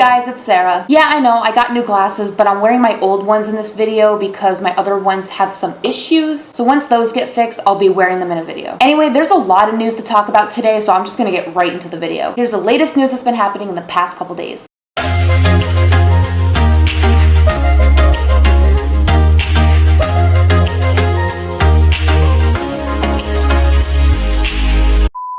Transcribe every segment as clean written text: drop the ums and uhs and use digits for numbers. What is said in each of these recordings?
guys, it's Sarah. Yeah, I know, I got new glasses, but I'm wearing my old ones in this video because my other ones have some issues. So once those get fixed, I'll be wearing them in a video. Anyway, there's a lot of news to talk about today, so I'm just gonna get right into the video. Here's the latest news that's been happening in the past couple days.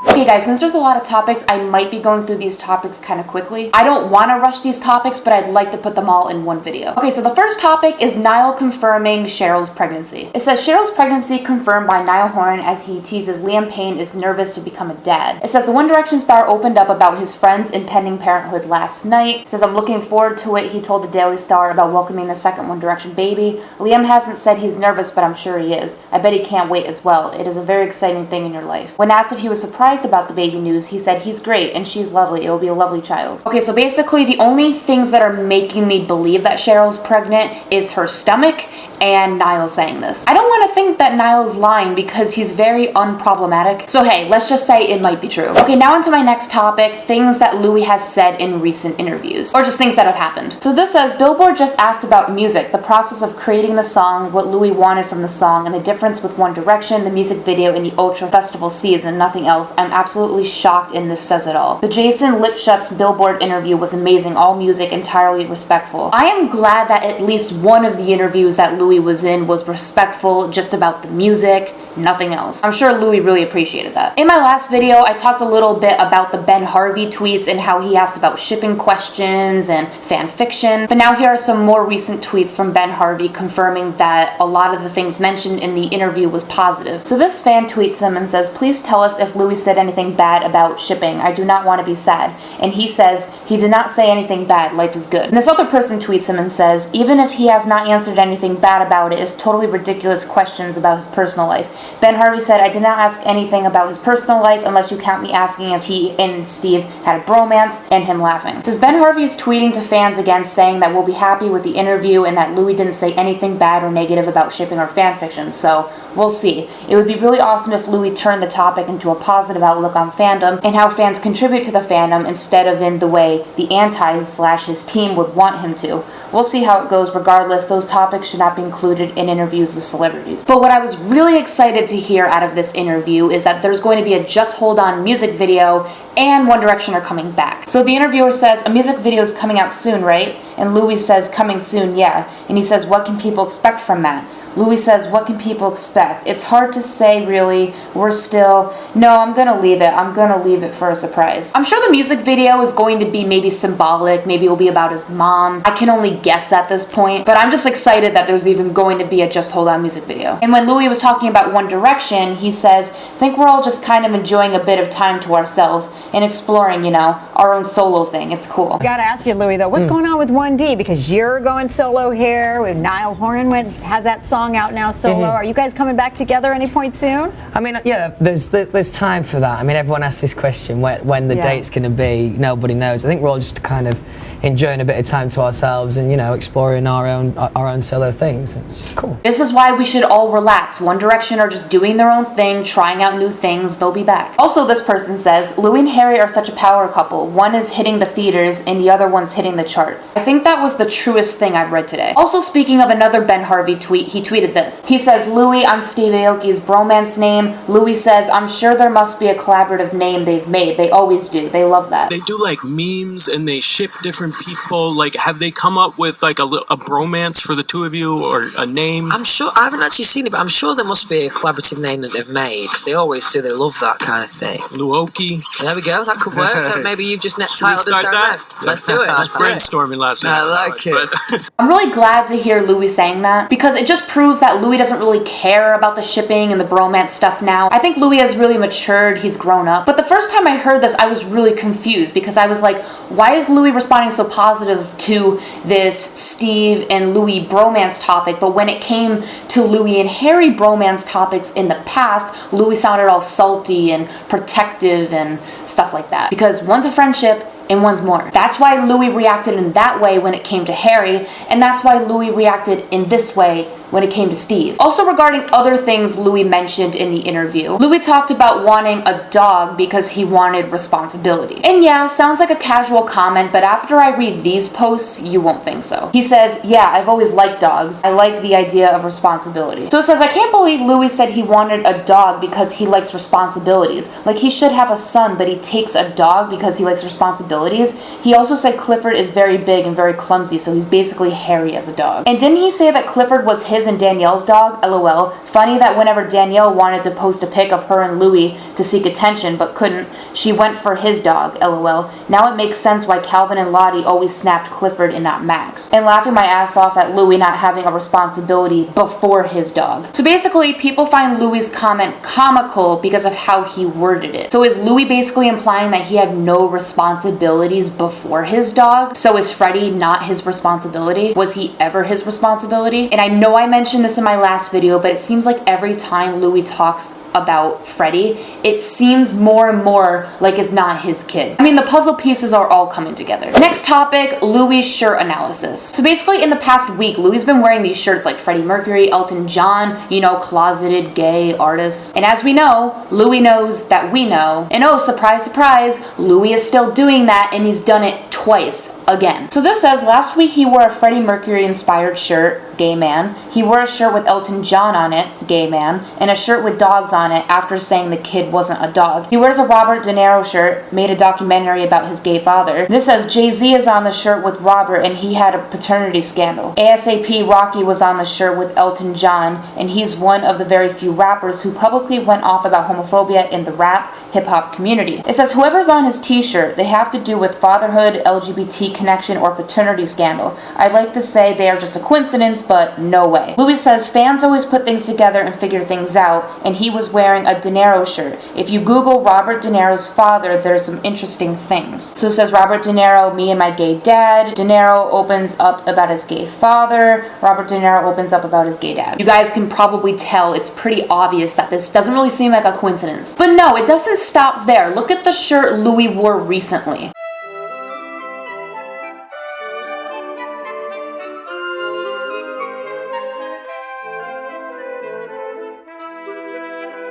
Okay guys, since there's a lot of topics, I might be going through these topics kind of quickly. I don't want to rush these topics, but I'd like to put them all in one video. Okay, so the first topic is Niall confirming Cheryl's pregnancy. It says Cheryl's pregnancy confirmed by Niall Horan as he teases Liam Payne is nervous to become a dad. It says the One Direction star opened up about his friend's impending parenthood last night. It says, I'm looking forward to it. He told the Daily Star about welcoming the second One Direction baby. Liam hasn't said he's nervous, but I'm sure he is. I bet he can't wait as well. It is a very exciting thing in your life. When asked if he was surprised about the baby news, he said he's great and she's lovely. It will be a lovely child. Okay, so basically the only things that are making me believe that Cheryl's pregnant is her stomach and Niall saying this. I don't want to think that Niall's lying because he's very unproblematic. So hey, let's just say it might be true. Okay, now onto my next topic, things that Louis has said in recent interviews, or just things that have happened. So this says, Billboard just asked about music, the process of creating the song, what Louis wanted from the song, and the difference with One Direction, the music video, and the Ultra Festival season, nothing else. I'm absolutely shocked and this says it all. The Jason Lipschutz Billboard interview was amazing, all music, entirely respectful. I am glad that at least one of the interviews that Louis was in was respectful, just about the music, nothing else. I'm sure Louis really appreciated that. In my last video, I talked a little bit about the Ben Harvey tweets and how he asked about shipping questions and fan fiction, but now here are some more recent tweets from Ben Harvey confirming that a lot of the things mentioned in the interview was positive. So this fan tweets him and says, please tell us if Louis said anything bad about shipping. I do not want to be sad. And he says, he did not say anything bad, life is good. And this other person tweets him and says, even if he has not answered anything bad about it, it's totally ridiculous questions about his personal life. Ben Harvey said, I did not ask anything about his personal life unless you count me asking if he and Steve had a bromance, and him laughing. It says Ben Harvey is tweeting to fans again saying that we'll be happy with the interview and that Louis didn't say anything bad or negative about shipping or fanfiction, so we'll see. It would be really awesome if Louis turned the topic into a positive outlook on fandom and how fans contribute to the fandom instead of in the way the antis/his team would want him to. We'll see how it goes. Regardless, those topics should not be included in interviews with celebrities. But what I was really excited to hear out of this interview is that there's going to be a Just Hold On music video and One Direction are coming back. So the interviewer says, a music video is coming out soon, right? And Louis says, coming soon, yeah. And he says, what can people expect from that? Louis says, what can people expect? It's hard to say, really. No, I'm gonna leave it. I'm gonna leave it for a surprise. I'm sure the music video is going to be maybe symbolic. Maybe it'll be about his mom. I can only guess at this point, but I'm just excited that there's even going to be a Just Hold On music video. And when Louis was talking about One Direction, he says, I think we're all just kind of enjoying a bit of time to ourselves and exploring, our own solo thing. It's cool. I gotta ask you, Louis, though, what's going on with 1D? Because you're going solo here. We have Niall Horan has that song out now solo. Are you guys coming back together any point soon? I mean, yeah, there's time for that. I mean, everyone asks this question, when the date's going to be. Nobody knows. I think we're all just kind of enjoying a bit of time to ourselves and exploring our own solo things. It's just cool. This is why we should all relax. One Direction are just doing their own thing, trying out new things. They'll be back. Also, this person says, Louis and Harry are such a power couple. One is hitting the theaters and the other one's hitting the charts. I think that was the truest thing I've read today. Also, speaking of another Ben Harvey tweet, he tweeted this. He says, Louis on Steve Aoki's bromance name. Louis says, I'm sure there must be a collaborative name they've made. They always do. They love that. They do like memes and they ship different people. Like, have they come up with like a bromance for the two of you or a name? I'm sure, I haven't actually seen it, but I'm sure there must be a collaborative name that they've made, because they always do. They love that kind of thing. Luoki. There we go. That could work. Maybe you've just titled us down there. Let's do it. I was brainstorming last night. I like it. I'm really glad to hear Louis saying that, because it just proves that Louis doesn't really care about the shipping and the bromance stuff now. I think Louis has really matured. He's grown up. But the first time I heard this, I was really confused, because I was like, why is Louis responding so positive to this Steve and Louis bromance topic? But when it came to Louis and Harry bromance topics in the past, Louis sounded all salty and protective and stuff like that. Because one's a friendship and one's more. That's why Louis reacted in that way when it came to Harry, and that's why Louis reacted in this way when it came to Steve. Also regarding other things Louis mentioned in the interview, Louis talked about wanting a dog because he wanted responsibility. And yeah, sounds like a casual comment, but after I read these posts, you won't think so. He says, yeah, I've always liked dogs. I like the idea of responsibility. So it says, I can't believe Louis said he wanted a dog because he likes responsibilities. Like he should have a son, but he takes a dog because he likes responsibilities. He also said Clifford is very big and very clumsy, so he's basically hairy as a dog. And didn't he say that Clifford was his and Danielle's dog? LOL. Funny that whenever Danielle wanted to post a pic of her and Louis to seek attention but couldn't, she went for his dog. LOL. Now it makes sense why Calvin and Lottie always snapped Clifford and not Max. And laughing my ass off at Louis not having a responsibility before his dog. So basically, people find Louis' comment comical because of how he worded it. So is Louis basically implying that he had no responsibilities before his dog? So is Freddie not his responsibility? Was he ever his responsibility? And I know I mentioned this in my last video, but it seems like every time Louis talks about Freddie, it seems more and more like it's not his kid. I mean, the puzzle pieces are all coming together. Next topic, Louis' shirt analysis. So basically in the past week, Louis has been wearing these shirts like Freddie Mercury, Elton John, you know, closeted gay artists. And as we know, Louis knows that we know. And oh, surprise, surprise, Louis is still doing that, and he's done it twice again. So this says, last week he wore a Freddie Mercury inspired shirt, gay man. He wore a shirt with Elton John on it, gay man, and a shirt with dogs on it after saying the kid wasn't a dog. He wears a Robert De Niro shirt, made a documentary about his gay father. This says, Jay-Z is on the shirt with Robert and he had a paternity scandal. ASAP Rocky was on the shirt with Elton John, and he's one of the very few rappers who publicly went off about homophobia in the rap, hip-hop community. It says, whoever's on his t-shirt, they have to do with fatherhood, LGBT connection, or paternity scandal. I'd like to say they are just a coincidence, but no way. Louis says fans always put things together and figure things out, and he was wearing a De Niro shirt. If you Google Robert De Niro's father, there's some interesting things. So it says Robert De Niro, me and my gay dad. De Niro opens up about his gay father. Robert De Niro opens up about his gay dad. You guys can probably tell it's pretty obvious that this doesn't really seem like a coincidence. But no, it doesn't stop there. Look at the shirt Louis wore recently.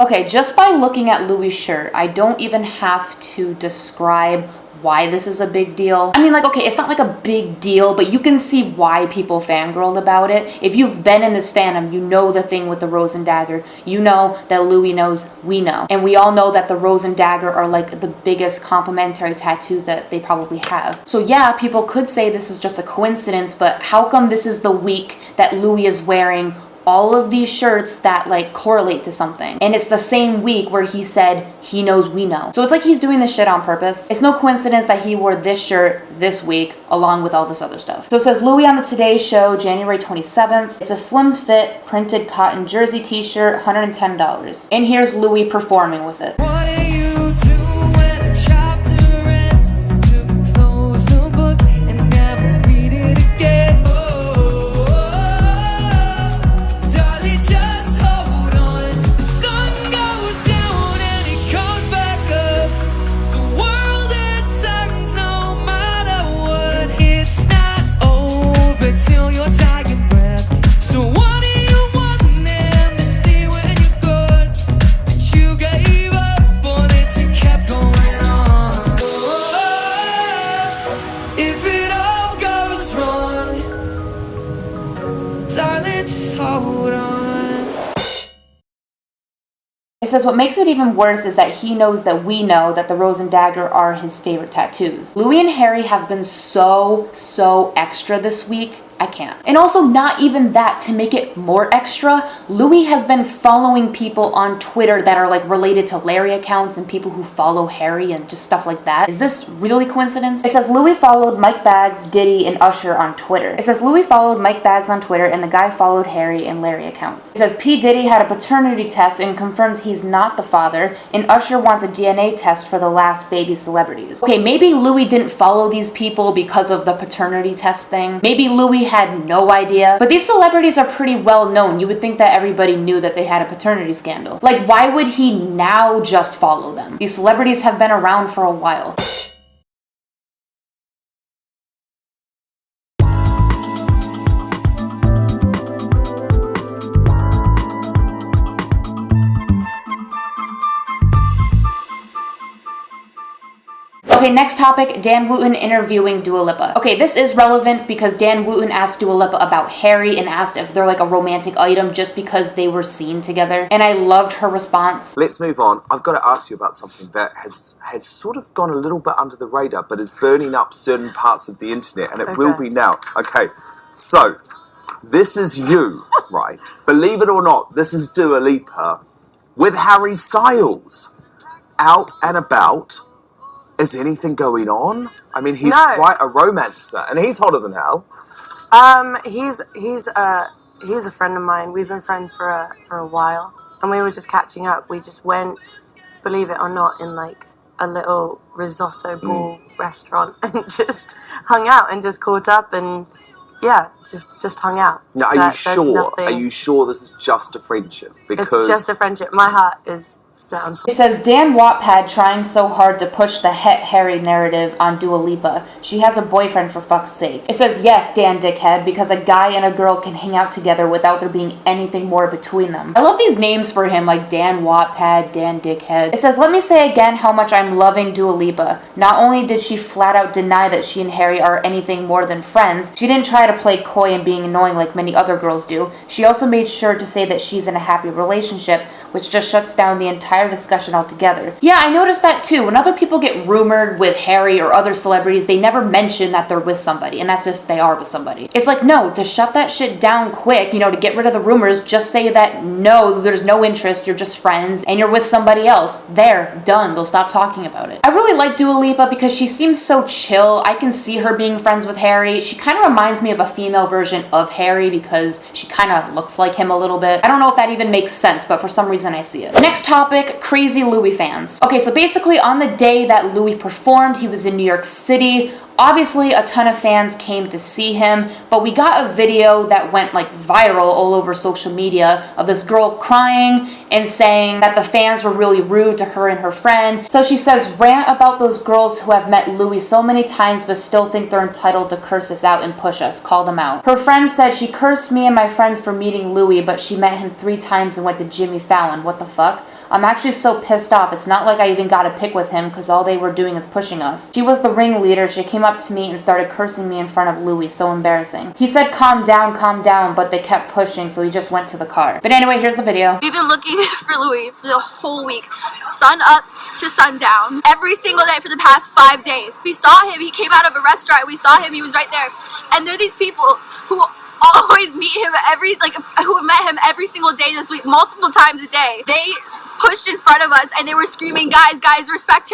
Okay, just by looking at Louis' shirt, I don't even have to describe why this is a big deal. I mean, like, okay, it's not like a big deal, but you can see why people fangirled about it. If you've been in this fandom, you know the thing with the rose and dagger. You know that Louis knows we know. And we all know that the rose and dagger are like the biggest complimentary tattoos that they probably have. So yeah, people could say this is just a coincidence, but how come this is the week that Louis is wearing all of these shirts that like correlate to something? And it's the same week where he said he knows we know. So it's like he's doing this shit on purpose. It's no coincidence that he wore this shirt this week along with all this other stuff. So it says Louis on the Today Show, January 27th. It's a slim fit printed cotton jersey t-shirt, $110. And here's Louis performing with it. What do you do when a chapter ends? To close the book and never read it again. Till your dying breath. So what do you want them to see when you're good? That you gave up or that you kept going on? If it all goes wrong, darling, just hold on. It says what makes it even worse is that he knows that we know that the rose and dagger are his favorite tattoos. Louis and Harry have been so extra this week. I can't. And also, not even that, to make it more extra, Louis has been following people on Twitter that are like related to Larry accounts and people who follow Harry and just stuff like that. Is this really coincidence? It says Louis followed Mike Baggs, Diddy, and Usher on Twitter. It says Louis followed Mike Baggs on Twitter and the guy followed Harry and Larry accounts. It says P. Diddy had a paternity test and confirms he's not the father, and Usher wants a DNA test for the last baby celebrities. Okay, maybe Louis didn't follow these people because of the paternity test thing. Maybe Louis had no idea. But these celebrities are pretty well known. You would think that everybody knew that they had a paternity scandal. Like, why would he now just follow them? These celebrities have been around for a while. next topic, Dan Wooten interviewing Dua Lipa. Okay, this is relevant because Dan Wooten asked Dua Lipa about Harry and asked if they're like a romantic item just because they were seen together. And I loved her response. Let's move on. I've got to ask you about something that has sort of gone a little bit under the radar, but is burning up certain parts of the internet, and it will be now. Okay, so this is you, right? Believe it or not, this is Dua Lipa with Harry Styles out and about. Is anything going on? I mean, he's quite a romancer, and he's hotter than hell. He's a friend of mine. We've been friends for a while, and we were just catching up. We just went, believe it or not, in like a little risotto bowl restaurant and just hung out and just caught up and just hung out. Now, are you sure? Are you sure this is just a friendship? Because it's just a friendship. My heart is set on. It says Dan Wattpad trying so hard to push the het Harry narrative on Dua Lipa. She has a boyfriend for fuck's sake. It says yes, Dan Dickhead, because a guy and a girl can hang out together without there being anything more between them. I love these names for him, like Dan Wattpad, Dan Dickhead. It says, let me say again how much I'm loving Dua Lipa. Not only did she flat out deny that she and Harry are anything more than friends, she didn't try to play coy and being annoying like many other girls do. She also made sure to say that she's in a happy relationship, which just shuts down the entire discussion altogether. Yeah, I noticed that too. When other people get rumored with Harry or other celebrities, they never mention that they're with somebody, and that's if they are with somebody. It's like, no, to shut that shit down quick, to get rid of the rumors, just say that no, there's no interest, you're just friends, and you're with somebody else. There, done, they'll stop talking about it. I really like Dua Lipa because she seems so chill. I can see her being friends with Harry. She kind of reminds me of a female version of Harry because she kind of looks like him a little bit. I don't know if that even makes sense, but for some reason I see it. Next topic, crazy Louis fans. Okay, so basically on the day that Louis performed, he was in New York City. Obviously, a ton of fans came to see him, but we got a video that went like viral all over social media of this girl crying and saying that the fans were really rude to her and her friend. So she says, rant about those girls who have met Louis so many times but still think they're entitled to curse us out and push us, call them out. Her friend said she cursed me and my friends for meeting Louis, but she met him 3 times and went to Jimmy Fallon. What the fuck? I'm actually so pissed off. It's not like I even got a pic with him because all they were doing is pushing us. She was the ringleader. She came up to me and started cursing me in front of Louis. So embarrassing. He said calm down, but they kept pushing, so he just went to the car. But anyway, here's the video. We've been looking for Louis for the whole week, sun up to sundown, every single day for the past 5 days. We saw him. He came out of a restaurant. We saw him. He was right there. And there are these people who always meet him who have met him every single day this week, multiple times a day. They pushed in front of us and they were screaming, guys, respect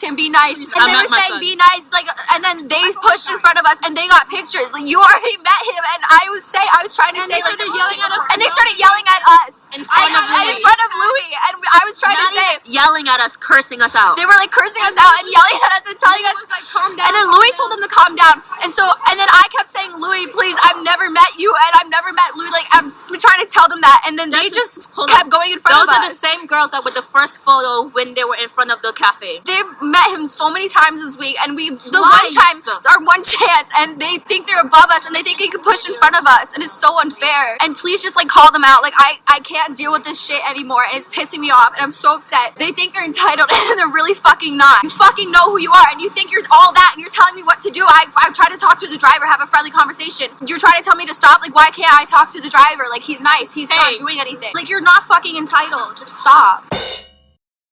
him, be nice. And they were saying, be nice, and then they pushed in front of us and they got pictures. Like, you already met him, and I was trying to say, like, yelling at us, and they started yelling at us in front of Louis, and I was trying to say, yelling at us, cursing us out. They were like cursing us out and yelling at us and telling us, like, calm down. And then Louis told them to calm down, and then I kept saying, Louis, please, I've never met you, and I've never met Louis. Like, I'm trying to tell them that, and then they just kept going in front of us. Those are the same girls that with the first photo when they were in front of the cafe. They've met him so many times this week, and our one chance, and they think they're above us, and they think they can push in front of us, and it's so unfair. And please just like call them out. Like, I can't deal with this shit anymore, and it's pissing me off, and I'm so upset. They think they're entitled, and they're really fucking not. You fucking know who you are, and you think you're all that, and you're telling me what to do. I try to talk to the driver, have a friendly conversation. You're trying to tell me to stop. Like, why can't I talk to the driver? Like, he's nice. He's not doing anything. Like, you're not fucking entitled. Just stop.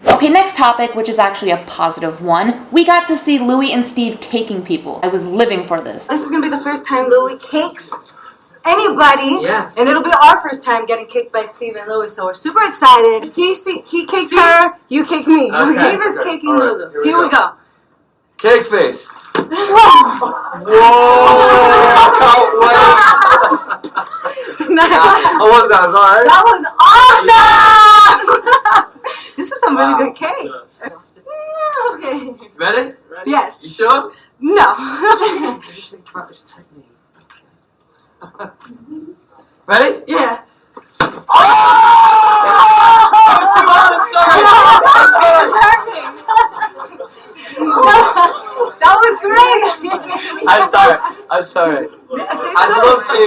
Okay, next topic, which is actually a positive one. We got to see Louis and Steve caking people. I was living for this. This is gonna be the first time Louis cakes anybody. Yeah. And it'll be our first time getting caked by Steve and Louis, so we're super excited. He cakes her, you cake me. Okay. Steve is caking Lulu. Here we go. Cake face. Whoa! I can't wait. How was that? Alright? That was awesome! This is some really good cake. Okay. Ready? Yes. You sure? No. Just think about this technique. Ready? Yeah. Oh! That was too hard, I'm sorry. Perfect. That was great. I'm sorry. I'd love to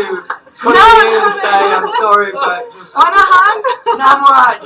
put you and say I'm sorry, but... Want a hug? No, I'm alright.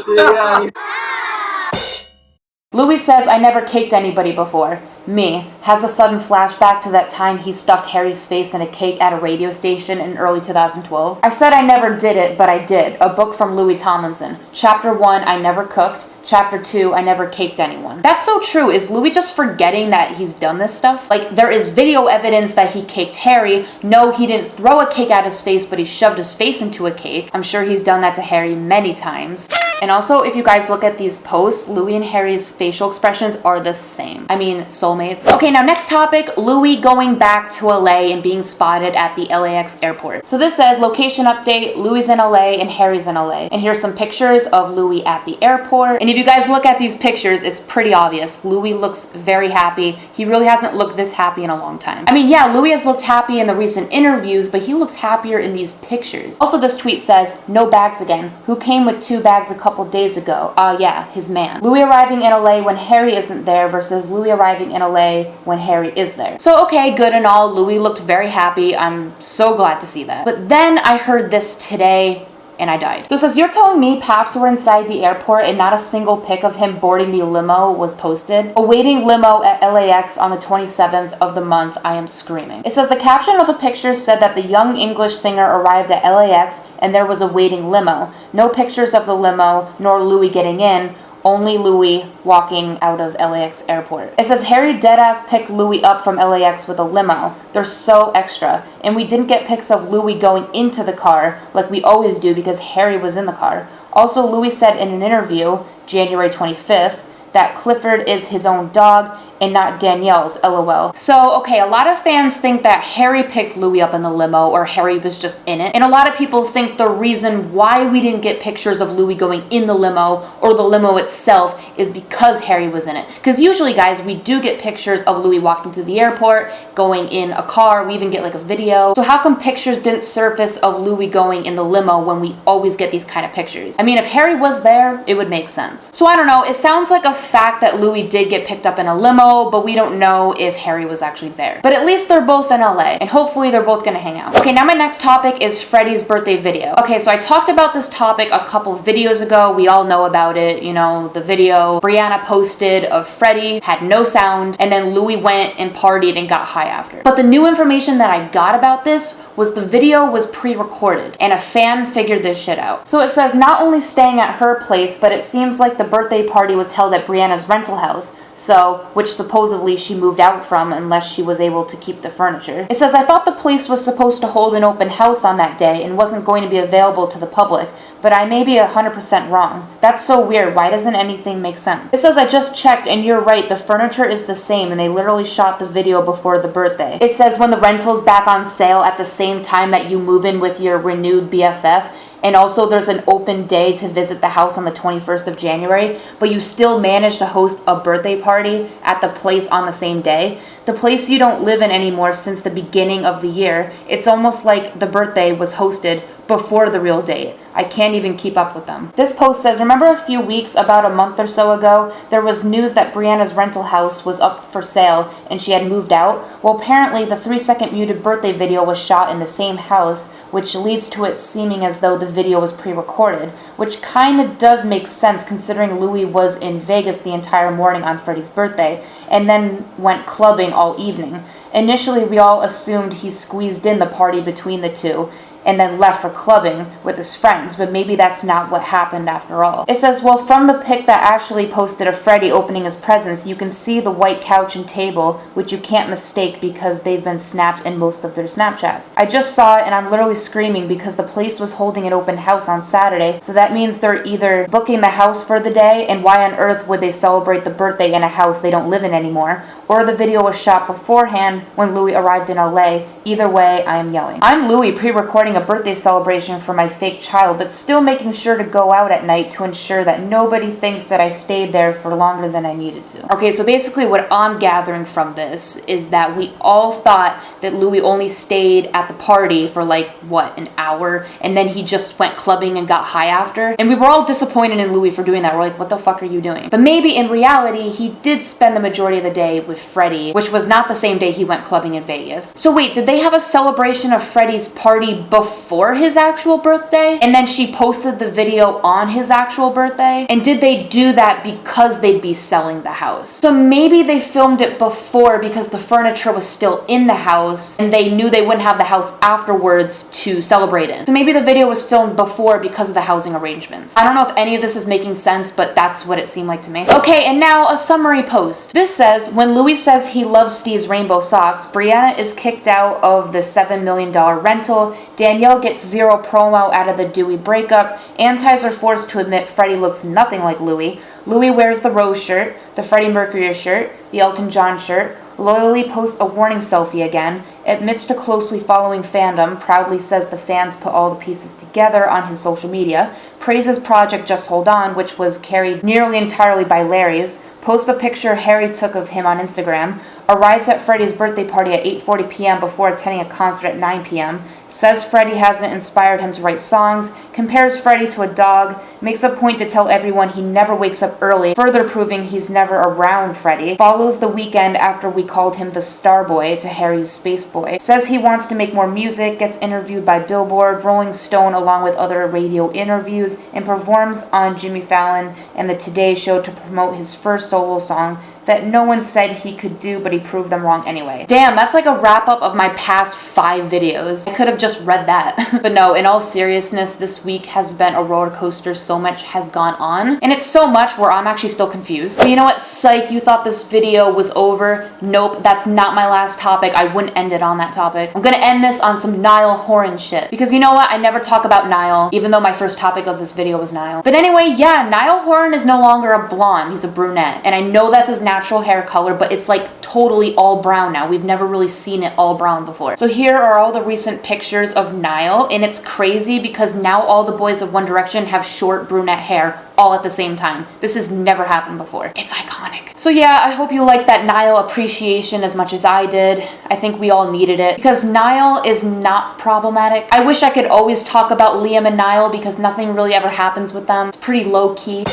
Louis says, I never caked anybody before. Me. Has a sudden flashback to that time he stuffed Harry's face in a cake at a radio station in early 2012. I said I never did it, but I did. A book from Louis Tomlinson. Chapter 1, I never cooked. Chapter 2, I never caked anyone. That's so true. Is Louis just forgetting that he's done this stuff? Like, there is video evidence that he caked Harry. No, he didn't throw a cake at his face, but he shoved his face into a cake. I'm sure he's done that to Harry many times. And also, if you guys look at these posts, Louis and Harry's facial expressions are the same. I mean, soulmates. Okay, now next topic, Louis going back to LA and being spotted at the LAX airport. So this says, location update, Louis in LA and Harry's in LA. And here's some pictures of Louis at the airport. And if you guys look at these pictures, it's pretty obvious. Louis looks very happy. He really hasn't looked this happy in a long time. I mean, yeah, Louis has looked happy in the recent interviews, but he looks happier in these pictures. Also, this tweet says, no bags again. Who came with 2 bags a couple days ago? Yeah, his man. Louis arriving in LA when Harry isn't there versus Louis arriving in LA when Harry is there. So, okay, good and all. Louis looked very happy. I'm so glad to see that. But then I heard this today, and I died. So it says, you're telling me Paps were inside the airport and not a single pic of him boarding the limo was posted? Awaiting limo at LAX on the 27th of the month, I am screaming. It says the caption of the picture said that the young English singer arrived at LAX and there was a waiting limo. No pictures of the limo, nor Louis getting in, only Louis walking out of LAX airport. It says Harry deadass picked Louis up from LAX with a limo. They're so extra. And we didn't get pics of Louis going into the car like we always do because Harry was in the car. Also, Louis said in an interview, January 25th, that Clifford is his own dog and not Danielle's, LOL. So, okay, a lot of fans think that Harry picked Louis up in the limo or Harry was just in it. And a lot of people think the reason why we didn't get pictures of Louis going in the limo or the limo itself is because Harry was in it. Because usually, guys, we do get pictures of Louis walking through the airport, going in a car, we even get like a video. So how come pictures didn't surface of Louis going in the limo when we always get these kind of pictures? I mean, if Harry was there, it would make sense. So I don't know, it sounds like a fact that Louis did get picked up in a limo, but we don't know if Harry was actually there. But at least they're both in LA, and hopefully they're both gonna hang out. Okay, now my next topic is Freddie's birthday video. Okay, so I talked about this topic a couple videos ago. We all know about it, you know, the video Brianna posted of Freddie, had no sound, and then Louis went and partied and got high after. But the new information that I got about this was the video was pre-recorded, and a fan figured this shit out. So it says not only staying at her place, but it seems like the birthday party was held at Brianna's rental house, so, which supposedly she moved out from unless she was able to keep the furniture. It says, I thought the place was supposed to hold an open house on that day and wasn't going to be available to the public, but I may be 100% wrong. That's so weird. Why doesn't anything make sense? It says, I just checked and you're right, the furniture is the same and they literally shot the video before the birthday. It says when the rental's back on sale at the same time that you move in with your renewed BFF, and also there's an open day to visit the house on the 21st of January, but you still manage to host a birthday party at the place on the same day. The place you don't live in anymore since the beginning of the year. It's almost like the birthday was hosted before the real date. I can't even keep up with them. This post says, remember a few weeks, about a month or so ago, there was news that Brianna's rental house was up for sale and she had moved out? Well, apparently the 3-second muted birthday video was shot in the same house, which leads to it seeming as though the video was pre-recorded, which kind of does make sense considering Louis was in Vegas the entire morning on Freddie's birthday and then went clubbing all evening. Initially, we all assumed he squeezed in the party between the two and then left for clubbing with his friends, but maybe that's not what happened after all. It says, well, from the pic that Ashley posted of Freddie opening his presents, you can see the white couch and table, which you can't mistake because they've been snapped in most of their Snapchats. I just saw it and I'm literally screaming because the place was holding an open house on Saturday, so that means they're either booking the house for the day, and why on earth would they celebrate the birthday in a house they don't live in anymore, or the video was shot beforehand when Louis arrived in LA. Either way, I am yelling. I'm Louis pre-recording a birthday celebration for my fake child, but still making sure to go out at night to ensure that nobody thinks that I stayed there for longer than I needed to. Okay, so basically what I'm gathering from this is that we all thought that Louis only stayed at the party for like, what, an hour, and then he just went clubbing and got high after. And we were all disappointed in Louis for doing that. We're like, what the fuck are you doing? But maybe in reality, he did spend the majority of the day with Freddie, which was not the same day he went clubbing in Vegas. So wait, did they have a celebration of Freddie's party before his actual birthday, and then she posted the video on his actual birthday? And did they do that because they'd be selling the house? So maybe they filmed it before because the furniture was still in the house and they knew they wouldn't have the house afterwards to celebrate in. So maybe the video was filmed before because of the housing arrangements. I don't know if any of this is making sense, but that's what it seemed like to me. Okay, and now a summary post. This says, when Louis says he loves Steve's rainbow socks, Brianna is kicked out of the $7 million rental, Danielle gets zero promo out of the Dewey breakup, Antis are forced to admit Freddie looks nothing like Louis, Louis wears the Rose shirt, the Freddie Mercury shirt, the Elton John shirt, loyally posts a warning selfie again, admits to closely following fandom, proudly says the fans put all the pieces together on his social media, praises Project Just Hold On, which was carried nearly entirely by Larry's, posts a picture Harry took of him on Instagram, arrives at Freddie's birthday party at 8:40 p.m. before attending a concert at 9 p.m., says Freddie hasn't inspired him to write songs, compares Freddie to a dog, makes a point to tell everyone he never wakes up early, further proving he's never around Freddie, follows the weekend after we called him the Star Boy to Harry's Space Boy, says he wants to make more music, gets interviewed by Billboard, Rolling Stone along with other radio interviews, and performs on Jimmy Fallon and the Today Show to promote his first solo song that no one said he could do, but he proved them wrong anyway. Damn, that's like a wrap-up of my past 5 videos. I could have just read that. But no, in all seriousness, this week has been a roller coaster. So much has gone on. And it's so much where I'm actually still confused. But you know what? Psych, you thought this video was over. Nope, that's not my last topic. I wouldn't end it on that topic. I'm gonna end this on some Niall Horan shit. Because you know what? I never talk about Niall, even though my first topic of this video was Niall. But anyway, yeah, Niall Horan is no longer a blonde. He's a brunette. And I know that's his natural hair color, but it's like totally all brown now. We've never really seen it all brown before. So here are all the recent pictures of Niall, and it's crazy because now all the boys of One Direction have short brunette hair all at the same time. This has never happened before. It's iconic. So yeah, I hope you liked that Niall appreciation as much as I did. I think we all needed it because Niall is not problematic. I wish I could always talk about Liam and Niall because nothing really ever happens with them. It's pretty low key.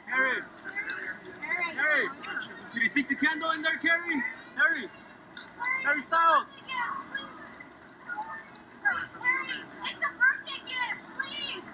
Harry! Can you speak to Kendall in there, Carrie? Harry Styles! It's a birthday gift, please!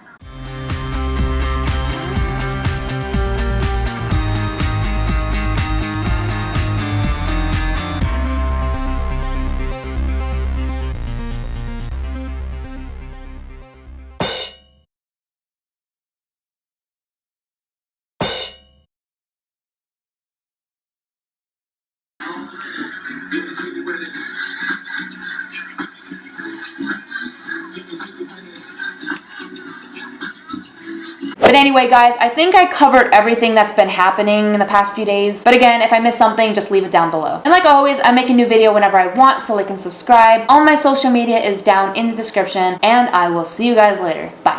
But anyway, guys, I think I covered everything that's been happening in the past few days. But again, if I missed something, just leave it down below. And like always, I make a new video whenever I want, so like and subscribe. All my social media is down in the description, and I will see you guys later. Bye.